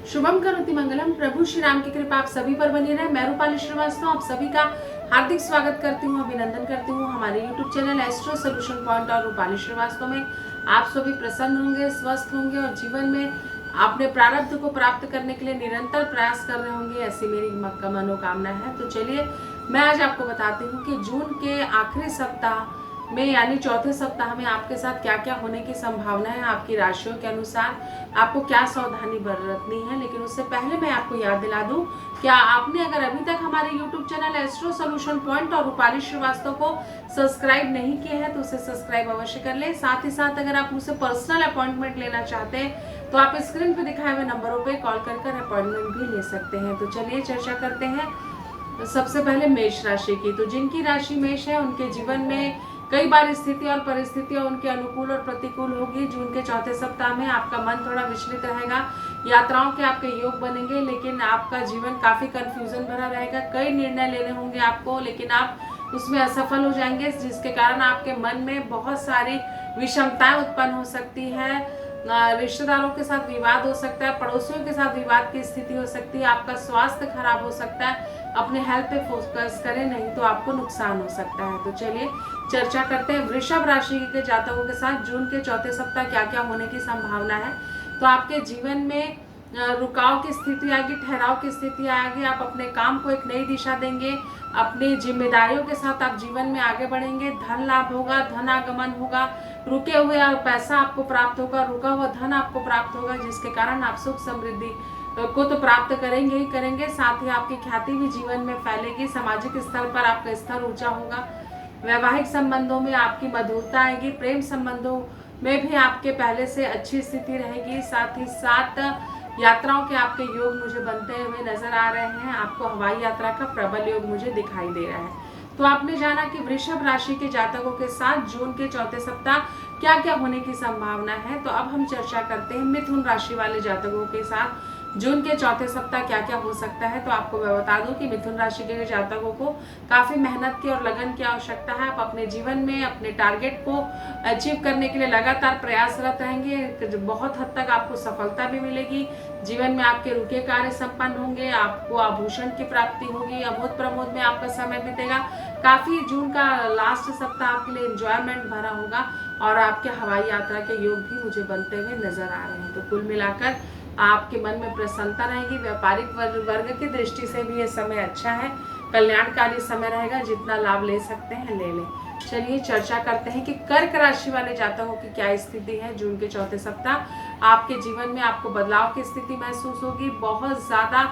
शुभम करोति मंगलम। प्रभु श्री राम की कृपा आप सभी पर बनी रहे। मैं रूपाली श्रीवास्तव आप सभी का हार्दिक स्वागत करती हूँ, अभिनंदन करती हूँ हमारे YouTube channel astro solution point और रूपाली श्रीवास्तव में। आप सभी प्रसन्न होंगे, स्वस्थ होंगे और जीवन में अपने प्रारब्ध को प्राप्त करने के लिए निरंतर प्रयास कर रहे होंगे, ऐसी मेरी मनोकामना है। तो चलिए मैं आज आपको बताती हूँ कि जून के आखिरी सप्ताह में यानी चौथे सप्ताह में आपके साथ क्या क्या होने की संभावना है, आपकी राशियों के अनुसार आपको क्या सावधानी बरतनी है। लेकिन उससे पहले मैं आपको याद दिला दूं, क्या आपने अगर अभी तक हमारे YouTube channel astro solution point और रूपाली श्रीवास्तव को सब्सक्राइब नहीं किया है तो उसे सब्सक्राइब अवश्य कर लें। साथ ही साथ अगर आप मुझसे पर्सनल अपॉइंटमेंट लेना चाहते हैं तो आप स्क्रीन पर दिखाए हुए नंबरों पर कॉल कर अपॉइंटमेंट भी ले सकते हैं। तो चलिए चर्चा करते हैं सबसे पहले मेष राशि की। तो जिनकी राशि मेष है उनके जीवन में कई बार स्थिति और परिस्थितियां उनके अनुकूल और प्रतिकूल होगी। जून के चौथे सप्ताह में आपका मन थोड़ा विचलित रहेगा, यात्राओं के आपके योग बनेंगे, लेकिन आपका जीवन काफी कंफ्यूजन भरा रहेगा। कई निर्णय लेने होंगे आपको, लेकिन आप उसमें असफल हो जाएंगे, जिसके कारण आपके मन में बहुत सारी विषमताएं उत्पन्न हो सकती है। रिश्तेदारों के साथ विवाद हो सकता है, पड़ोसियों के साथ विवाद की स्थिति हो सकती है, आपका स्वास्थ्य खराब हो सकता है। अपने हेल्थ पे फोकस करें, नहीं तो आपको नुकसान हो सकता है। तो चलिए चर्चा करते हैं वृषभ राशि के जातकों के साथ जून के चौथे सप्ताह क्या क्या होने की संभावना है। तो आपके जीवन में रुकाव की स्थिति आएगी, ठहराव की स्थिति आएगी। आप अपने काम को एक नई दिशा देंगे, अपनी जिम्मेदारियों के साथ आप जीवन में आगे बढ़ेंगे। धन लाभ होगा, धन आगमन होगा, रुके हुए पैसा आपको प्राप्त होगा, रुका हुआ धन आपको प्राप्त होगा, जिसके कारण आप सुख समृद्धि को तो प्राप्त करेंगे ही करेंगे, साथ ही आपकी ख्याति भी जीवन में फैलेगी। सामाजिक स्तर पर आपका स्तर ऊंचा होगा। वैवाहिक संबंधों में आपकी मधुरता आएगी। प्रेम संबंधों में भी आपके पहले से अच्छी स्थिति रहेगी। साथ ही साथ यात्राओं के आपके योग मुझे बनते हुए नजर आ रहे हैं। आपको हवाई यात्रा का प्रबल योग मुझे दिखाई दे रहा है। तो आपने जाना कि वृषभ राशि के जातकों के साथ जून के चौथे सप्ताह क्या क्या होने की संभावना है। तो अब हम चर्चा करते हैं मिथुन राशि वाले जातकों के साथ जून के चौथे सप्ताह क्या क्या हो सकता है। तो आपको मैं बता दूं कि मिथुन राशि के जातकों को काफी मेहनत की और लगन की आवश्यकता है। आप अपने जीवन में अपने टारगेट को अचीव करने के लिए लगातार प्रयासरत रहेंगे। बहुत हद तक आपको सफलता भी मिलेगी। जीवन में आपके रुके कार्य संपन्न होंगे, आपको आभूषण की प्राप्ति होगी, अमोद प्रमोद में आपका समय बीतेगा। काफी जून का लास्ट सप्ताह आपके लिए एंजॉयमेंट भरा होगा और आपके हवाई यात्रा के योग भी मुझे बनते हुए नजर आ रहे हैं। तो कुल मिलाकर आपके मन में प्रसन्नता रहेगी। व्यापारिक वर्ग की दृष्टि से भी ये समय अच्छा है, कल्याणकारी समय रहेगा। जितना लाभ ले सकते हैं ले लें। चलिए चर्चा करते हैं कि कर्क राशि वाले जातकों की क्या स्थिति है जून के चौथे सप्ताह। आपके जीवन में आपको बदलाव की स्थिति महसूस होगी। बहुत ज्यादा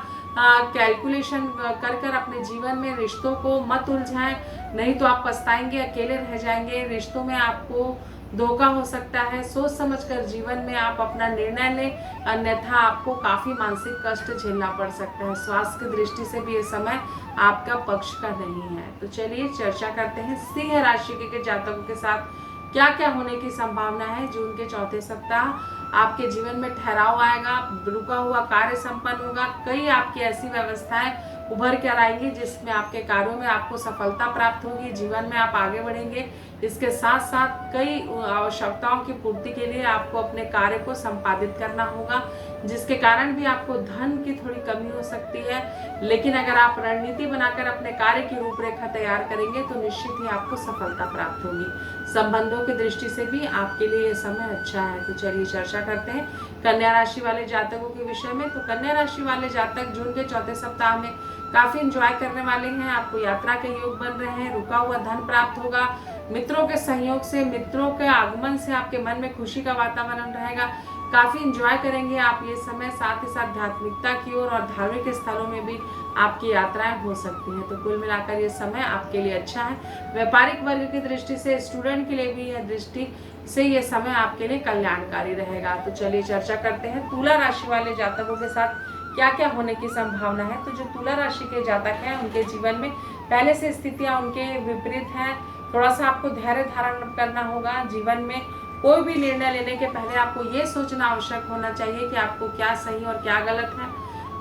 कैलकुलेशन कर अपने जीवन में रिश्तों को मत उलझाएं, नहीं तो आप पछताएंगे, अकेले रह जाएंगे। रिश्तों में आपको धोखा हो सकता है। सोच समझकर जीवन में आप अपना निर्णय लें, अन्यथा आपको काफी मानसिक कष्ट झेलना पड़ सकता है। स्वास्थ्य की दृष्टि से भी ये समय आपका पक्ष का नहीं है। तो चलिए चर्चा करते हैं सिंह राशि के जातकों के साथ क्या क्या होने की संभावना है जून के चौथे सप्ताह। आपके जीवन में ठहराव आएगा, रुका हुआ कार्य संपन्न होगा। कई आपकी ऐसी व्यवस्थाएं उभर कर आएंगी जिसमें आपके कार्यों में आपको सफलता प्राप्त होगी। जीवन में आप आगे बढ़ेंगे। इसके साथ साथ कई आवश्यकताओं की पूर्ति के लिए आपको अपने कार्य को संपादित करना होगा, जिसके कारण भी आपको धन की थोड़ी कमी हो सकती है। लेकिन अगर आप रणनीति बनाकर अपने कार्य की रूपरेखा तैयार करेंगे तो निश्चित ही आपको सफलता प्राप्त होगी। संबंधों की दृष्टि से भी आपके लिए ये समय अच्छा है। तो चलिए चर्चा करते हैं कन्या राशि वाले जातकों के विषय में। तो कन्या राशि वाले जातक जून के चौथे सप्ताह में काफी एंजॉय करने वाले हैं। आपको यात्रा के योग बन रहे हैं, रुका हुआ धन प्राप्त होगा। मित्रों के सहयोग से, मित्रों के आगमन से आपके मन में खुशी का वातावरण रहेगा। काफी एंजॉय करेंगे आप ये समय। साथ ही साथ आध्यात्मिकता की ओर और धार्मिक स्थलों में भी आपकी यात्राएं हो सकती हैं। तो कुल मिलाकर ये समय आपके लिए अच्छा है। व्यापारिक वर्ग की दृष्टि से, स्टूडेंट के लिए भी यह दृष्टि से ये समय आपके लिए कल्याणकारी रहेगा। तो चलिए चर्चा करते हैं तुला राशि वाले जातकों के साथ क्या क्या होने की संभावना है। तो जो तुला राशि के जातक हैं उनके जीवन में पहले से स्थितियां उनके विपरीत हैं। थोड़ा सा आपको धैर्य धारण करना होगा। जीवन में कोई भी निर्णय लेने के पहले आपको ये सोचना आवश्यक होना चाहिए कि आपको क्या सही और क्या गलत है।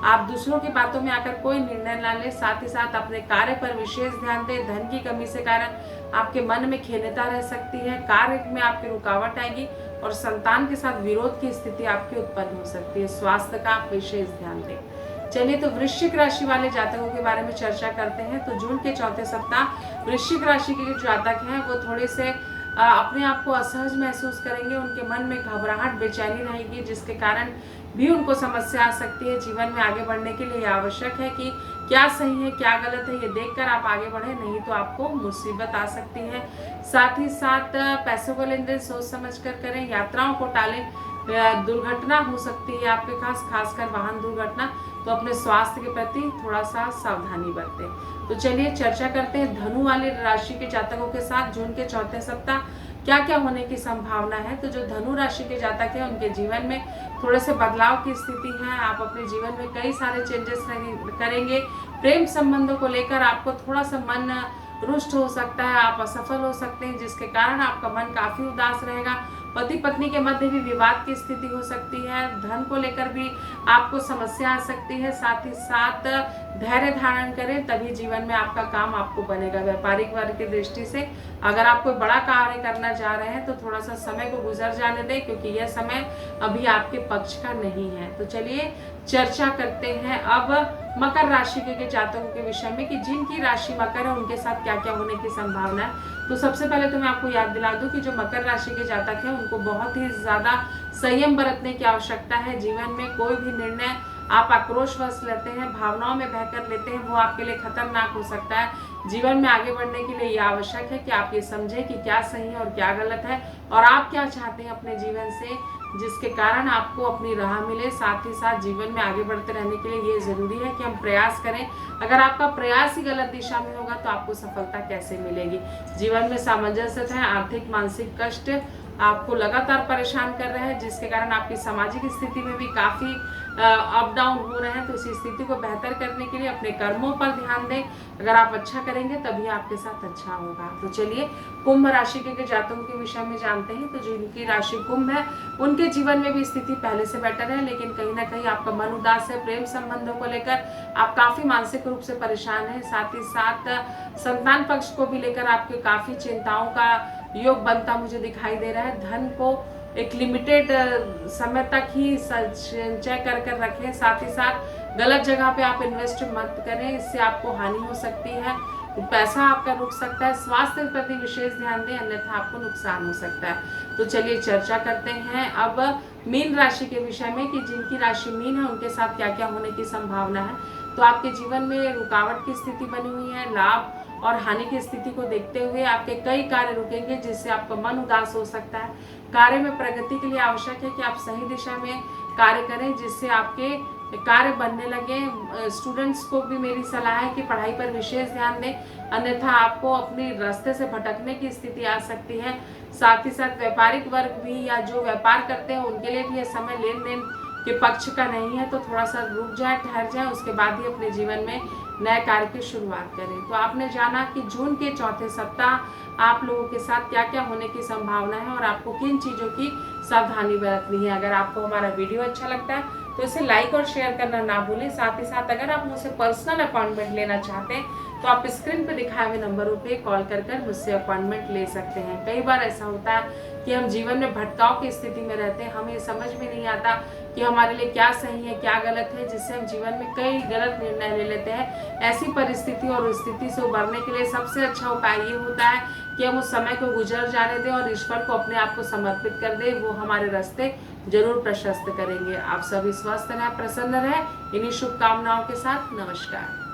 आप दूसरों की बातों में आकर कोई निर्णय ना लें। साथ ही साथ अपने कार्य पर विशेष ध्यान दें। धन की कमी से कारण आपके मन में खिन्नता रह सकती है। कार्य में आपकी रुकावट आएगी। और संतान के साथ विरोध की स्थिति आपकी उत्पन्न हो सकती है। स्वास्थ्य का आप विशेष ध्यान दें। चलिए तो वृश्चिक राशि वाले जातकों के बारे में चर्चा करते हैं। तो जून के चौथे सप्ताह वृश्चिक राशि के जो जातक हैं वो थोड़े से अपने आप को असहज महसूस करेंगे। उनके मन में घबराहट, बेचैनी रहेगी, जिसके कारण भी उनको समस्या आ सकती है। जीवन में आगे बढ़ने के लिए आवश्यक है कि क्या सही है क्या गलत है ये देखकर आप आगे बढ़े, नहीं तो आपको मुसीबत आ सकती है। साथ ही साथ पैसों का लेन देन सोच समझ कर करें, यात्राओं को टालें। दुर्घटना हो सकती है आपके खासकर वाहन दुर्घटना, तो अपने स्वास्थ्य के प्रति थोड़ा सा सावधानी बरतें। तो चलिए चर्चा करते हैं धनु वाली राशि के जातकों के साथ जून के चौथे सप्ताह क्या क्या होने की संभावना है। तो जो धनु राशि के जातक हैं उनके जीवन में थोड़े से बदलाव की स्थिति है। आप अपने जीवन में कई सारे चेंजेस करेंगे। प्रेम संबंधों को लेकर आपको थोड़ा सा मन रुष्ट हो सकता है, आप असफल हो सकते हैं, जिसके कारण आपका मन काफी उदास रहेगा। पति पत्नी के मध्य भी विवाद की स्थिति हो सकती है। धन को लेकर भी आपको समस्या आ सकती है। साथ ही साथ धैर्य धारण करें, तभी जीवन में आपका काम आपको बनेगा। व्यापारिक वर्ग की दृष्टि से अगर आप कोई बड़ा कार्य करना चाह रहे हैं तो थोड़ा सा समय को गुजर जाने दें, क्योंकि यह समय अभी आपके पक्ष का नहीं है। तो चलिए चर्चा करते हैं अब मकर राशि के जातकों के विषय में कि जिनकी राशि मकर है उनके साथ क्या क्या होने की संभावना है। तो सबसे पहले तो मैं आपको याद दिला दूं कि जो मकर राशि के जातक हैं उनको बहुत ही ज्यादा संयम बरतने की आवश्यकता है। जीवन में कोई भी निर्णय आप आक्रोशवश लेते हैं, भावनाओं में बहकर लेते हैं, वो आपके लिए खतरनाक हो सकता है। जीवन में आगे बढ़ने के लिए ये आवश्यक है कि आप ये समझें कि क्या सही है और क्या गलत है, और आप क्या चाहते हैं अपने जीवन से, जिसके कारण आपको अपनी राह मिले। साथ ही साथ जीवन में आगे बढ़ते रहने के लिए ये जरूरी है कि हम प्रयास करें। अगर आपका प्रयास ही गलत दिशा में होगा तो आपको सफलता कैसे मिलेगी। जीवन में सामंजस्य है, आर्थिक मानसिक कष्ट आपको लगातार परेशान कर रहे हैं, जिसके कारण आपकी सामाजिक स्थिति में भी काफी अप डाउन हो रहे हैं। तो इस स्थिति को बेहतर करने के लिए अपने कर्मों पर ध्यान दें। अगर आप अच्छा करेंगे तभी आपके साथ अच्छा होगा। तो चलिए कुंभ राशि के जातकों के विषय में जानते हैं। तो जिनकी राशि कुंभ है उनके जीवन में भी स्थिति पहले से बेटर है, लेकिन कहीं ना कहीं आपका मन उदास है। प्रेम संबंधों को लेकर आप काफी मानसिक रूप से परेशान है। साथ ही साथ संतान पक्ष को भी लेकर आपके काफी चिंताओं का योग बनता मुझे दिखाई दे रहा है। धन को एक लिमिटेड समय तक ही संचय कर रखें। साथ ही साथ गलत जगह पे आप इन्वेस्ट मत करें, इससे आपको हानि हो सकती है, पैसा आपका रुक सकता है। स्वास्थ्य के प्रति विशेष ध्यान दें, अन्यथा आपको नुकसान हो सकता है। तो चलिए चर्चा करते हैं अब मीन राशि के विषय में कि जिनकी राशि मीन है उनके साथ क्या क्या होने की संभावना है। तो आपके जीवन में रुकावट की स्थिति बनी हुई है। लाभ और हानि की स्थिति को देखते हुए आपके कई कार्य रुकेंगे, जिससे आपका मन उदास हो सकता है। कार्य में प्रगति के लिए आवश्यक है कि आप सही दिशा में कार्य करें, जिससे आपके कार्य बनने लगे। स्टूडेंट्स को भी मेरी सलाह है कि पढ़ाई पर विशेष ध्यान दें, अन्यथा आपको अपने रास्ते से भटकने की स्थिति आ सकती है। साथ ही साथ व्यापारिक वर्ग भी या जो व्यापार करते हैं उनके लिए भी यह समय लेन देन के पक्ष का नहीं है। तो थोड़ा सा रुक जाए, ठहर जाए, उसके बाद ही अपने जीवन में नए कार्य की शुरुआत करें। तो आपने जाना कि जून के चौथे सप्ताह आप लोगों के साथ क्या क्या होने की संभावना है और आपको किन चीज़ों की सावधानी बरतनी है। अगर आपको हमारा वीडियो अच्छा लगता है तो इसे लाइक और शेयर करना ना भूलें। साथ ही साथ अगर आप मुझसे पर्सनल अपॉइंटमेंट लेना चाहते हैं तो आप स्क्रीन पे दिखाए हुए नंबरों पे कॉल कर मुझसे अपॉइंटमेंट ले सकते हैं। कई बार ऐसा होता है कि हम जीवन में भटकाव की स्थिति में रहते हैं, हमें समझ में नहीं आता कि हमारे लिए क्या सही है क्या गलत है, जिससे हम जीवन में कई गलत निर्णय ले लेते हैं। ऐसी परिस्थिति और स्थिति से उबरने के लिए सबसे अच्छा उपाय ये होता है कि हम उस समय को गुजर जाने दें और ईश्वर को अपने आप को समर्पित कर दें। वो हमारे रास्ते जरूर प्रशस्त करेंगे। आप सभी स्वस्थ रहें, प्रसन्न रहें। इन्हीं शुभकामनाओं के साथ नमस्कार।